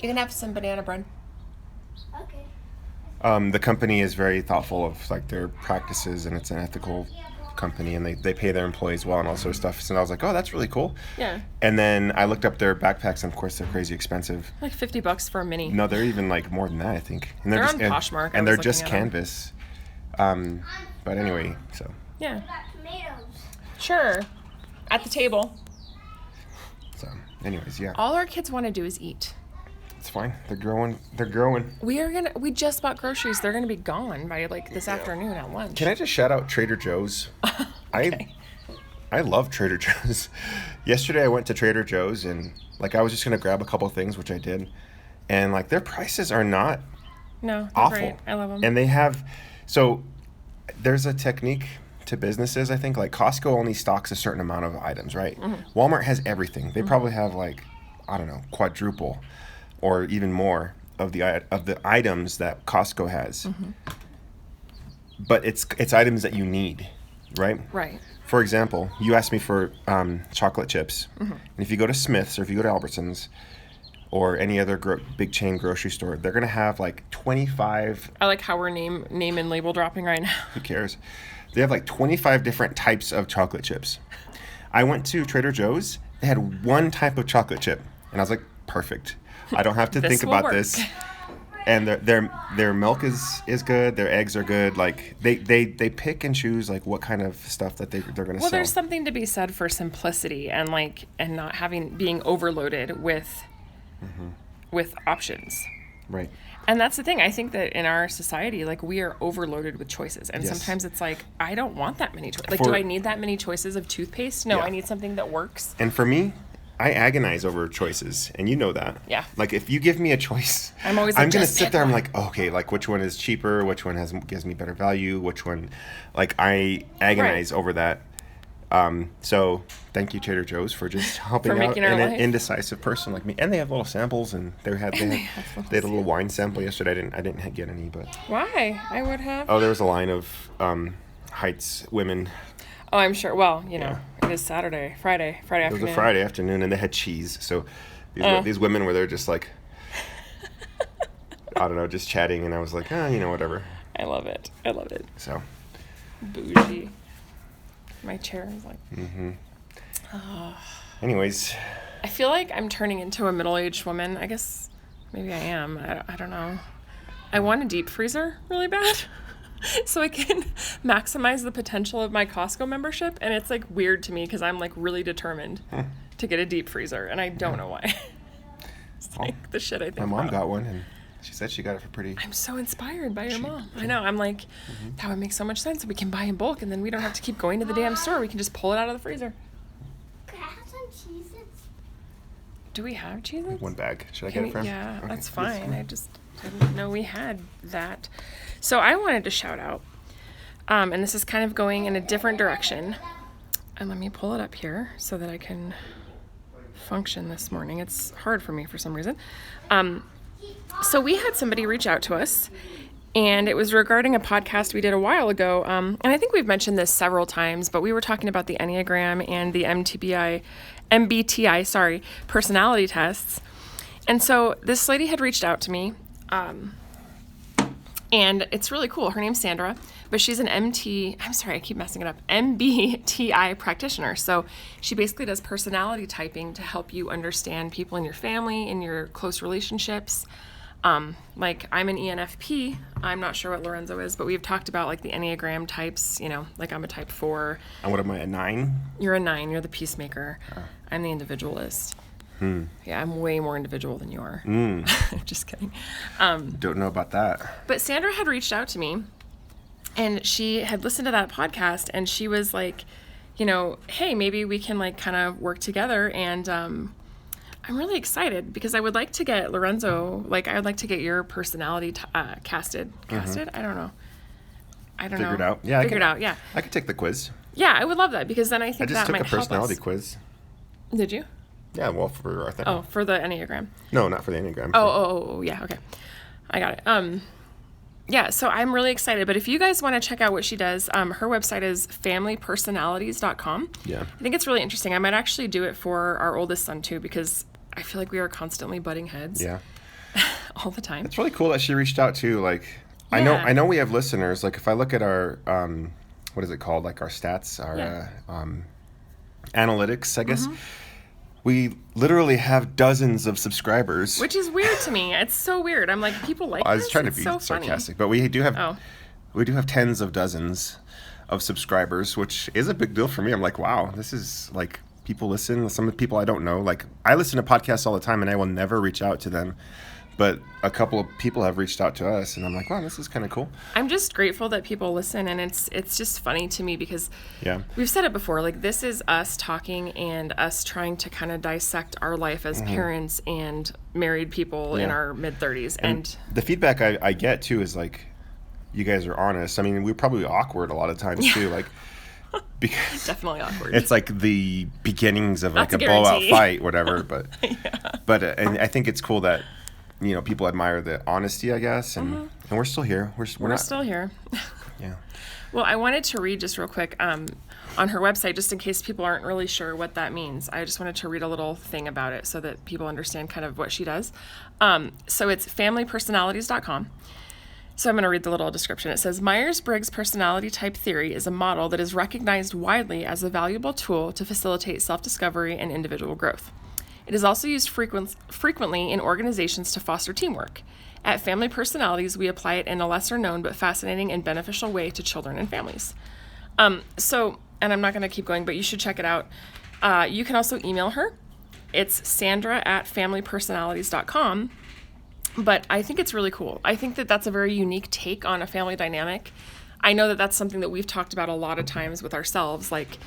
You can have some banana bread. Okay. The company is very thoughtful of, like, their practices, and it's an ethical company, and they pay their employees well and all sort of stuff. So I was like, oh, that's really cool. Yeah. And then I looked up their backpacks, and of course they're crazy expensive. Like $50 for a mini. No, they're even like more than that, I think. And they're just, on Poshmark. And they're just canvas. But anyway, so. Yeah. Sure. At the table. So, anyways, yeah. All our kids want to do is eat. It's fine. They're growing. We just bought groceries. They're gonna be gone by like this afternoon at lunch. Can I just shout out Trader Joe's? Okay. I love Trader Joe's. Yesterday I went to Trader Joe's, and like I was just gonna grab a couple things, which I did, and like their prices are not awful. Great. I love them. And there's a technique to businesses. I think like Costco only stocks a certain amount of items, right? Mm-hmm. Walmart has everything. They probably have like, I don't know, quadruple or even more of the items that Costco has. Mm-hmm. But it's items that you need, right? Right. For example, you asked me for chocolate chips. Mm-hmm. And if you go to Smith's or if you go to Albertsons or any other big chain grocery store, they're going to have like 25... I like how we're name and label dropping right now. Who cares? They have like 25 different types of chocolate chips. I went to Trader Joe's. They had one type of chocolate chip. And I was like, perfect. I don't have to think about this. And their milk is good. Their eggs are good. Like they pick and choose like what kind of stuff that they're going to sell. Well, there's something to be said for simplicity and not being overloaded with options. Right. And that's the thing. I think that in our society, like, we are overloaded with choices. And yes. Sometimes it's like, I don't want that many choices. Like, do I need that many choices of toothpaste? No, yeah. I need something that works. And for me, I agonize over choices, and you know that. Yeah. Like, if you give me a choice, I'm going to sit there, I'm like, okay, like, which one is cheaper? Which one gives me better value? Which one, like, I agonize over that. So thank you, Trader Joe's, for just helping out an indecisive person like me. And they have little samples, and they had a little wine sample yesterday. I didn't get any, but why? I would have. Oh, there was a line of Heights women. Oh, I'm sure. Well, it is Friday afternoon. It was a Friday afternoon, and they had cheese. So these women were there just like, I don't know, just chatting, and I was like, whatever. I love it. So. Bougie. My chair is like... Mm-hmm. Oh. Anyways. I feel like I'm turning into a middle-aged woman. I guess maybe I am. I don't know. I want a deep freezer really bad so I can maximize the potential of my Costco membership. And it's like weird to me because I'm like really determined to get a deep freezer. And I don't know why. It's like the shit I think My mom about. got one, and she said she got it for pretty... I'm so inspired by your mom. I know. I'm like, that would make so much sense. We can buy in bulk, and then we don't have to keep going to the damn store. We can just pull it out of the freezer. Can I have some Cheez-Its? Do we have Cheez-Its? One bag. Should I get it from? Yeah, Okay. that's fine. I just didn't know we had that. So I wanted to shout out, and this is kind of going in a different direction. And let me pull it up here so that I can function this morning. It's hard for me for some reason. So we had somebody reach out to us, and it was regarding a podcast we did a while ago. And I think we've mentioned this several times, but we were talking about the enneagram and the MBTI, personality tests. And so this lady had reached out to me, and it's really cool. Her name's Sandra, but she's an MBTI practitioner. So she basically does personality typing to help you understand people in your family, in your close relationships. Like I'm an ENFP. I'm not sure what Lorenzo is, but we've talked about like the enneagram types, you know, like I'm a type 4. And what am I, a 9? You're a 9. You're the peacemaker. I'm the individualist. Yeah, I'm way more individual than you are. Just kidding. Don't know about that. But Sandra had reached out to me, and she had listened to that podcast, and she was like, you know, hey, maybe we can like kind of work together. And I'm really excited because I would like to get Lorenzo, like I would like to get your personality casted. Casted? I don't know. Figured out. Yeah. Figured out, yeah. I could take the quiz. Yeah, I would love that because then I think that might help us. I just took a personality quiz. Did you? Yeah, well, for I think. Oh, for the Enneagram. No, not for the Enneagram. Oh, yeah, okay. I got it. Yeah, so I'm really excited. But if you guys want to check out what she does, her website is familypersonalities.com. Yeah. I think it's really interesting. I might actually do it for our oldest son too because I feel like we are constantly butting heads. Yeah. All the time. It's really cool that she reached out too. Like, Yeah. I know we have listeners. Like, if I look at our what is it called? Like our stats, our analytics, I guess. We literally have dozens of subscribers. Which is weird to me. It's so weird. I'm like, people like this? I was trying to be so sarcastic, funny. but we do have tens of dozens of subscribers, which is a big deal for me. I'm like, wow, this is like people listen. Some people I don't know. Like I listen to podcasts all the time, and I will never reach out to them. But a couple of people have reached out to us, and I'm like, wow, this is kind of cool. I'm just grateful that people listen, and it's just funny to me because we've said it before. Like, this is us talking and us trying to kind of dissect our life as parents and married people in our mid-30s. And the feedback I get, too, is like, you guys are honest. I mean, we're probably awkward a lot of times, too. Like, because definitely awkward. It's like the beginnings of like That's a a blowout guarantee. fight, whatever. But and I think it's cool that, you know, people admire the honesty, I guess, and we're still here. We're not still here. Yeah. Well, I wanted to read just real quick on her website, just in case people aren't really sure what that means. I just wanted to read a little thing about it so that people understand kind of what she does. So it's familypersonalities.com. So I'm going to read the little description. It says, Myers-Briggs personality type theory is a model that is recognized widely as a valuable tool to facilitate self-discovery and individual growth. It is also used frequently in organizations to foster teamwork. At Family Personalities, we apply it in a lesser known but fascinating and beneficial way to children and families. And I'm not going to keep going, but you should check it out. You can also email her. It's sandra@familypersonalities.com. But I think it's really cool. I think that that's a very unique take on a family dynamic. I know that that's something that we've talked about a lot of times with ourselves, like,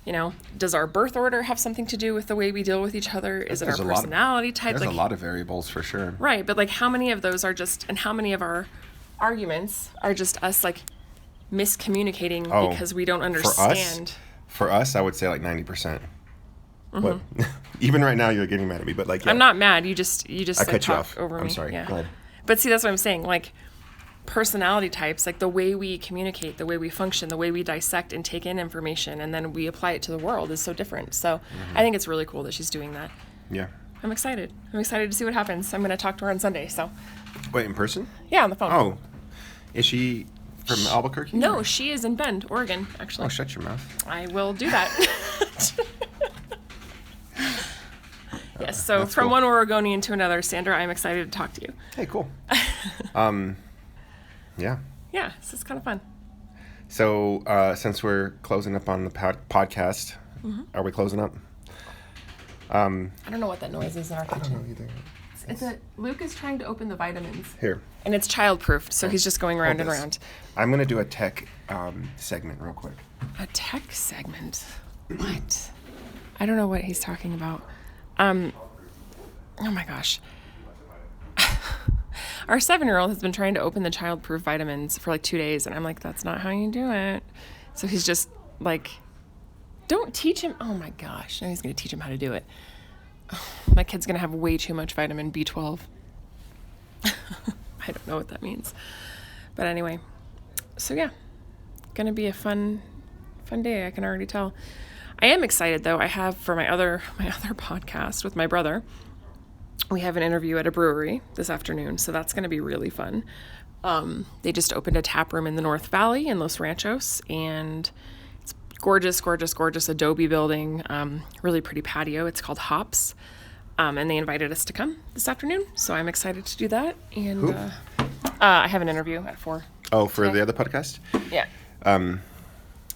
you know, does our birth order have something to do with the way we deal with each other? Is it our personality type? There's a lot of variables for sure. Right, but like how many of those are just, and how many of our arguments are just us like miscommunicating because we don't understand? For us, I would say like 90%. But even right now, you're getting mad at me, but like I'm not mad. You just I like, cut you talk off. over me. I'm sorry. Yeah. Go ahead. But see, that's what I'm saying. Like personality types, like the way we communicate, the way we function, the way we dissect and take in information, and then we apply it to the world is so different. So I think it's really cool that she's doing that. Yeah. I'm excited. I'm excited to see what happens. I'm going to talk to her on Sunday. So. Wait, in person? Yeah, on the phone. Oh, is she from Albuquerque? No, she is in Bend, Oregon, actually. Oh, shut your mouth. I will do that. So That's from cool. one Oregonian to another, Sandra, I'm excited to talk to you. Hey, cool. Yeah. Yeah, this is kind of fun. So since we're closing up on the podcast, are we closing up? I don't know what that noise is in our kitchen. I don't know either. Luke is trying to open the vitamins. Here. And it's child-proofed, so he's just going around and around. I'm going to do a tech segment real quick. A tech segment? What? I don't know what he's talking about. Oh my gosh. Our 7-year-old has been trying to open the child-proof vitamins for like 2 days, and I'm like, that's not how you do it. So he's just like, don't teach him. Oh my gosh. Now he's going to teach him how to do it. My kid's going to have way too much vitamin B12. I don't know what that means. But anyway, so yeah, going to be a fun day. I can already tell. I am excited though. I have for my other podcast with my brother, we have an interview at a brewery this afternoon. So that's going to be really fun. They just opened a tap room in the North Valley in Los Ranchos, and it's gorgeous, gorgeous, gorgeous adobe building. Really pretty patio. It's called Hops. And they invited us to come this afternoon. So I'm excited to do that. And I have an interview at 4. Oh, for the other podcast? Yeah.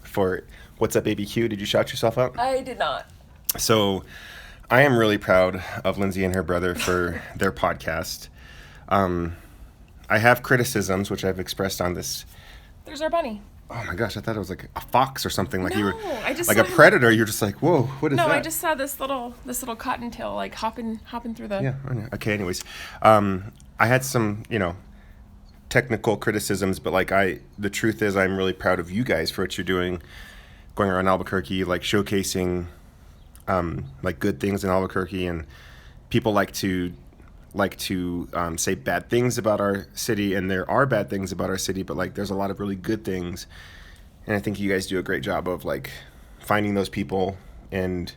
For What's Up ABQ, did you shout yourself out? I did not. So I am really proud of Lindsay and her brother for their podcast. I have criticisms, which I've expressed on this. There's our bunny. Oh my gosh, I thought it was like a fox or something. Like No, you were I just like saw a him- predator. You're just like, whoa, what is that? No, I just saw this little cottontail like hopping through the. Yeah. Okay. Anyways, I had some, technical criticisms, but the truth is, I'm really proud of you guys for what you're doing, going around Albuquerque, like showcasing, like good things in Albuquerque, and people like to say bad things about our city, and there are bad things about our city, but like there's a lot of really good things, and I think you guys do a great job of like finding those people and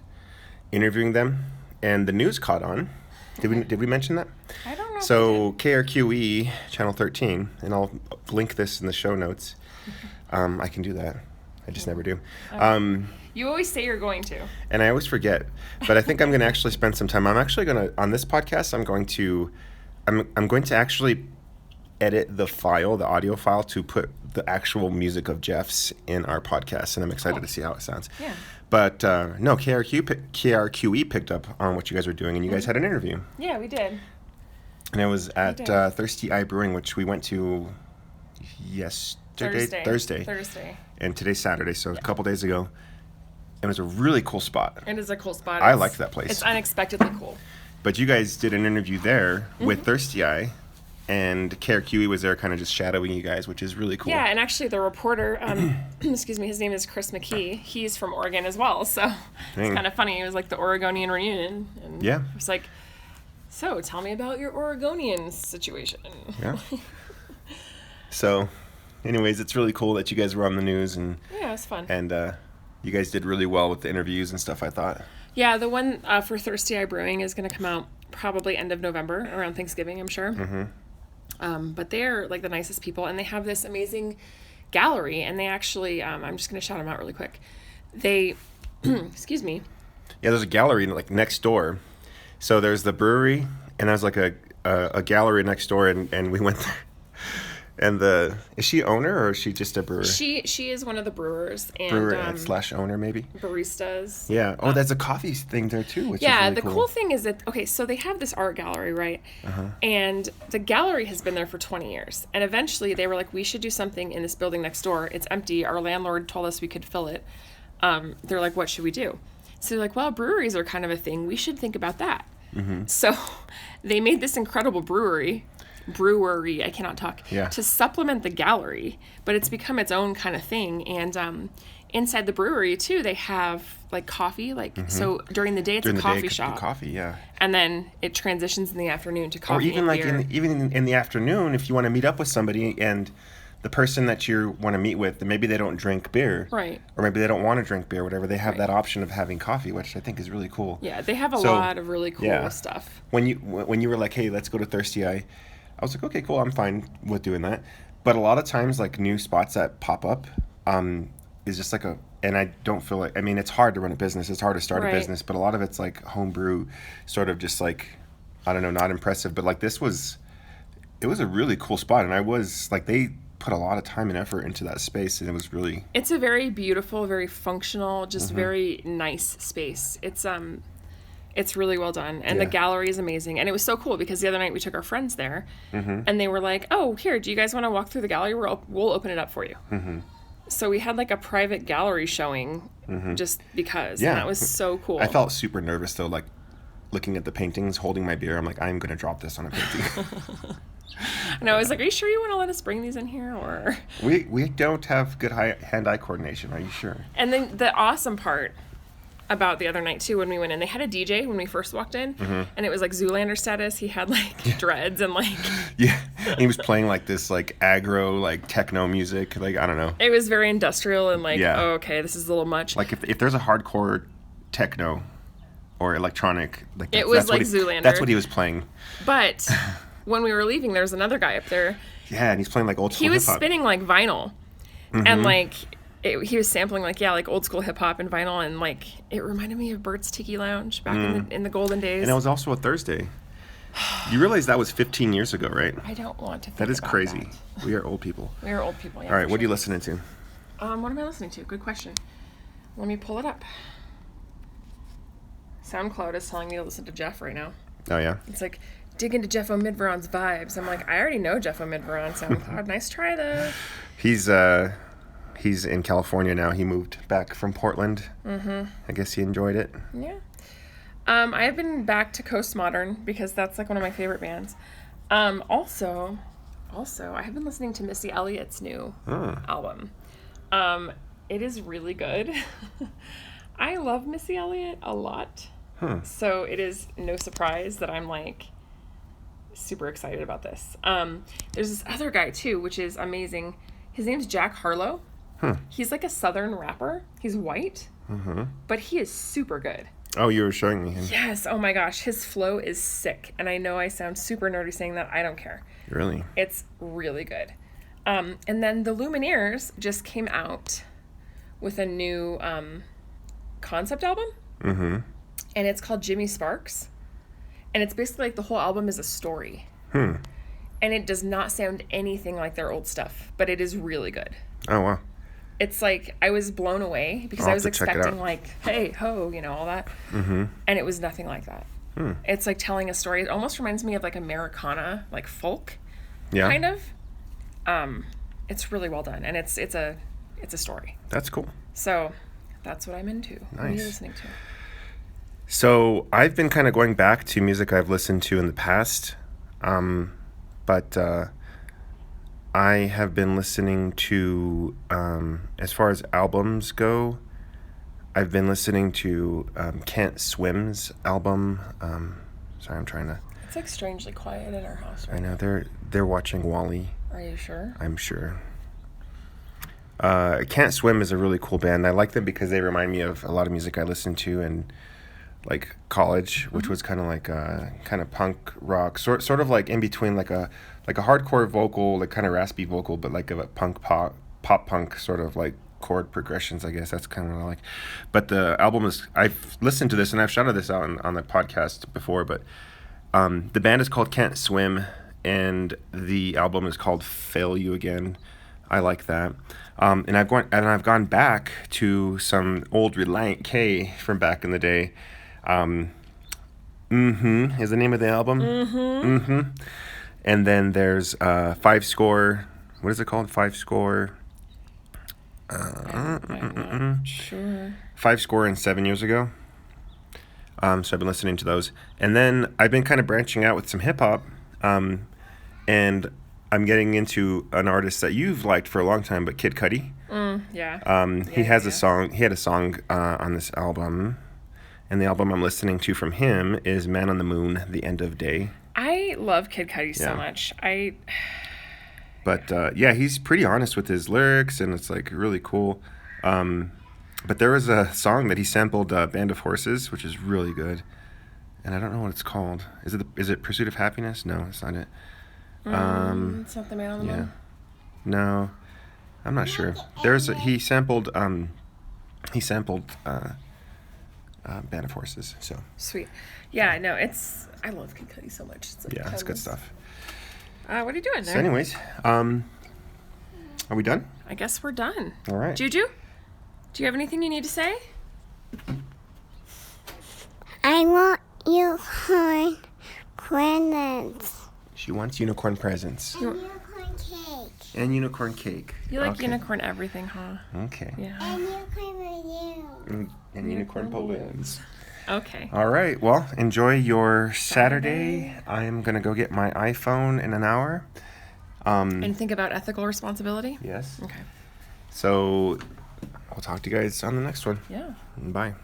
interviewing them. And the news caught on. Did we mention that? I don't know. So KRQE channel 13, and I'll link this in the show notes. I can do that. I just never do. You always say you're going to. And I always forget, but I think I'm going to actually spend some time. I'm actually going to, on this podcast, I'm going to actually edit the audio file to put the actual music of Jeff's in our podcast, and I'm excited to see how it sounds. Yeah. But no, KRQE picked up on what you guys were doing, and you guys had an interview. Yeah, we did. And it was at Thirsty Eye Brewing, which we went to Thursday. And today's Saturday, so a couple days ago. It was a really cool spot. It is a cool spot. I liked that place. It's unexpectedly cool. But you guys did an interview there with Thirsty Eye, and KRQE was there kind of just shadowing you guys, which is really cool. Yeah, and actually the reporter, excuse me, his name is Chris McKee. He's from Oregon as well, so it's kind of funny. It was like the Oregonian reunion. And Yeah. It was like, so tell me about your Oregonian situation. Yeah. So, anyways, it's really cool that you guys were on the news, and Yeah, it was fun. And you guys did really well with the interviews and stuff, I thought. Yeah, the one for Thirsty Eye Brewing is going to come out probably end of November, around Thanksgiving, I'm sure. Mm-hmm. But they're like the nicest people, and they have this amazing gallery, and they actually, I'm just going to shout them out really quick. They, excuse me. Yeah, there's a gallery like next door. So there's the brewery, and there's like a gallery next door, and we went there. And is she owner, or is she just a brewer? She is one of the brewers, and brewer slash owner maybe. Baristas. Yeah. Oh, there's a coffee thing there too, which is really the cool thing is that so they have this art gallery, right? And the gallery has been there for 20 years, and eventually they were like, we should do something in this building next door. It's empty. Our landlord told us we could fill it. They're like, what should we do? So they're like, well, breweries are kind of a thing. We should think about that. So they made this incredible brewery, I cannot talk, to supplement the gallery, but it's become its own kind of thing. And inside the brewery too, they have like coffee, so during the day it's a coffee shop. Coffee, yeah. And then it transitions in the afternoon to coffee. Or even and like beer. even in the afternoon, if you want to meet up with somebody and the person that you want to meet with, maybe they don't drink beer, right? Or maybe they don't want to drink beer, whatever. They have that option of having coffee, which I think is really cool. Yeah, they have a lot of really cool stuff. When you were like, hey, let's go to Thirsty Eye, I was like, okay, cool, I'm fine with doing that. But a lot of times, like new spots that pop up, is just like and I don't feel like, I mean, it's hard to run a business. It's hard to start a business, but a lot of it's like homebrew, sort of just like, I don't know, not impressive. But like it was a really cool spot. And I was like, they put a lot of time and effort into that space. And it was really. It's a very beautiful, very functional, just very nice space. It's really well done. And the gallery is amazing. And it was so cool because the other night we took our friends there and they were like, oh, here, do you guys want to walk through the gallery? We'll open it up for you. So we had like a private gallery showing just because. Yeah. And that was so cool. I felt super nervous though, like looking at the paintings, holding my beer. I'm like, I'm going to drop this on a painting. And I was like, are you sure you want to let us bring these in here? Or we don't have good hand-eye coordination. Are you sure? And then the awesome part about the other night too, when we went in, they had a DJ when we first walked in, and it was like Zoolander status. He had like dreads and like he was playing like this like aggro like techno music, like I don't know. It was very industrial and like oh, okay, this is a little much. Like if there's a hardcore techno or electronic, like it was like Zoolander. That's what he was playing. But when we were leaving, there was another guy up there. Yeah, and he's playing like old school. He was hip-hop. spinning like vinyl, and like. He was sampling like old school hip hop and vinyl, and like it reminded me of Bert's Tiki Lounge back in the golden days. And it was also a Thursday. You realize that was 15 years ago, right? I don't want to think that is about crazy. That. We are old people. We are old people. Yeah. All right, what are you listening to? What am I listening to? Good question. Let me pull it up. SoundCloud is telling me to listen to Jeff right now. Oh yeah. It's like dig into Jeff O'Midveron's vibes. I'm like, I already know Jeff O'Midveron. SoundCloud. Nice try though. He's in California now. He moved back from Portland. I guess he enjoyed it. Yeah. I've been back to Coast Modern because that's like one of my favorite bands. Also, I have been listening to Missy Elliott's new album. It is really good. I love Missy Elliott a lot. So it is no surprise that I'm like super excited about this. There's this other guy too, which is amazing. His name's Jack Harlow. He's like a Southern rapper. He's white, but he is super good. Oh, you were showing me him. Yes. Oh my gosh. His flow is sick. And I know I sound super nerdy saying that. I don't care. Really? It's really good. And then the Lumineers just came out with a new concept album. And it's called Jimmy Sparks. And it's basically like the whole album is a story. And it does not sound anything like their old stuff, but it is really good. Oh, wow. It's like, I was blown away because I was expecting like, hey, ho, all that. And it was nothing like that. It's like telling a story. It almost reminds me of like Americana, like folk, kind of. It's really well done. And it's a story. That's cool. So that's what I'm into. Nice. What are you listening to? So I've been kind of going back to music I've listened to in the past. But I have been listening to, as far as albums go, I've been listening to Can't Swim's album. Sorry, I'm trying to... It's like strangely quiet in our house right now. I know, they're watching WALL-E. Are you sure? I'm sure. Can't Swim is a really cool band. I like them because they remind me of a lot of music I listened to in like college, which was kind of like kind of punk rock, sort of like in between like a hardcore vocal, like kind of raspy vocal, but like a pop punk sort of like chord progressions. I guess that's kind of what I like. But the album is, I've listened to this and I've shouted this out on the podcast before, but the band is called Can't Swim and the album is called Fail You Again. I like that. And I've gone back to some old Reliant K from back in the day. Is the name of the album. And then there's 5 Score. What is it called? 5 Score. I'm not sure. 5 Score and 7 Years Ago. So I've been listening to those. And then I've been kind of branching out with some hip hop. And I'm getting into an artist that you've liked for a long time, but Kid Cudi. He has a song. He had a song on this album. And the album I'm listening to from him is Man on the Moon, The End of Day. I love Kid Cudi so much. But he's pretty honest with his lyrics, and it's like really cool. But there was a song that he sampled, Band of Horses, which is really good. And I don't know what it's called. Is it Pursuit of Happiness? No, it's not it. It's not the Man on the Moon? No. I'm not sure. He sampled Band of Horses. So Sweet. Yeah, no, I love Kid Cudi so much. It's like yeah, it's good stuff. What are you doing there? So anyways, are we done? I guess we're done. All right. Juju, do you have anything you need to say? I want unicorn presents. She wants unicorn presents. And unicorn cake. And unicorn cake. You like unicorn everything, huh? Okay. Yeah. And unicorn balloons. And unicorn balloons. Okay. All right. Well, enjoy your Saturday. I'm going to go get my iPhone in an hour. And think about ethical responsibility? Yes. Okay. So I'll talk to you guys on the next one. Yeah. Bye.